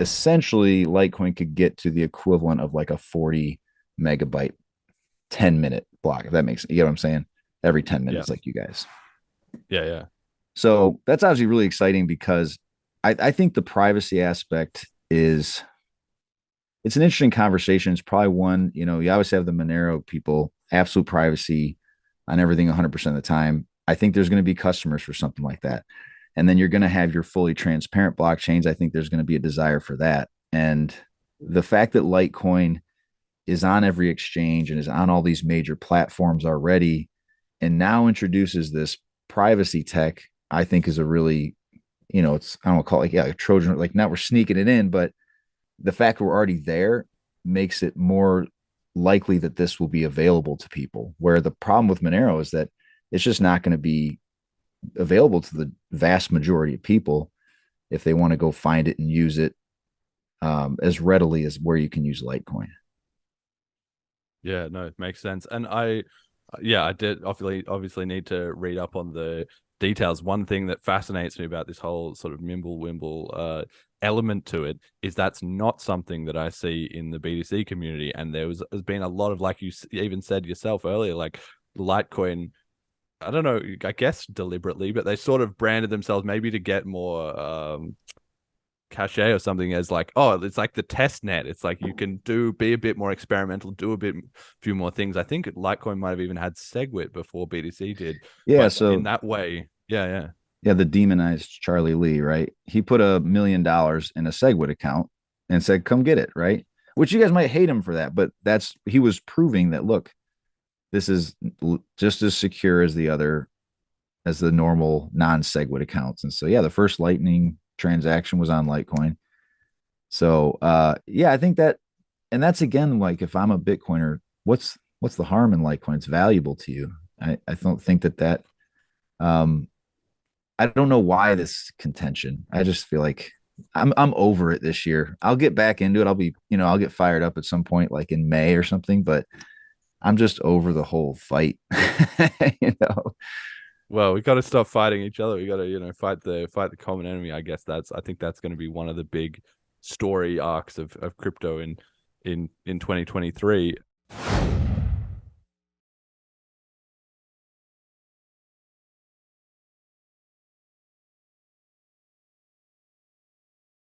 essentially Litecoin could get to the equivalent of like a 40 megabyte 10-minute block, if that makes sense. You know what I'm saying? Every 10 Yeah. minutes, like you guys. Yeah. Yeah. So that's obviously really exciting because I think the privacy aspect is it's an interesting conversation. It's probably one, you always have the Monero people, absolute privacy on everything 100% of the time. I think there's going to be customers for something like that. And then you're going to have your fully transparent blockchains. I think there's going to be a desire for that. And the fact that Litecoin is on every exchange and is on all these major platforms already and now introduces this privacy tech, I think is a really, it's, I don't want to call it like, yeah, a Trojan, like now we're sneaking it in, but the fact we're already there makes it more likely that this will be available to people. Where the problem with Monero is that it's just not going to be available to the vast majority of people if they want to go find it and use it as readily as where you can use Litecoin. Yeah, no, it makes sense. And I did obviously need to read up on the details. One thing that fascinates me about this whole sort of MimbleWimble element to it is that's not something that I see in the BTC community. And there's been a lot of, like you even said yourself earlier, like Litecoin. I don't know, I guess deliberately, but they sort of branded themselves maybe to get more cachet or something as like, oh, it's like the test net. It's like you can be a bit more experimental, do few more things. I think Litecoin might have even had SegWit before BTC did, Yeah. but in So, that way, yeah, yeah, yeah, the demonized Charlie Lee, right? He put $1 million in a SegWit account and said, come get it, right? Which you guys might hate him for that, but he was proving that, look, this is just as secure as the normal non-SegWit accounts. And so, yeah, the first Lightning transaction was on Litecoin. So, yeah, I think that, and that's again, like if I'm a Bitcoiner, what's the harm in Litecoin? It's valuable to you. I don't think um, I don't know why this contention. I just feel like I'm over it this year. I'll get back into it. I'll get fired up at some point, like in May or something, but I'm just over the whole fight. you know, well, we got to stop fighting each other. We got to, fight the common enemy. I think that's going to be one of the big story arcs of crypto in 2023.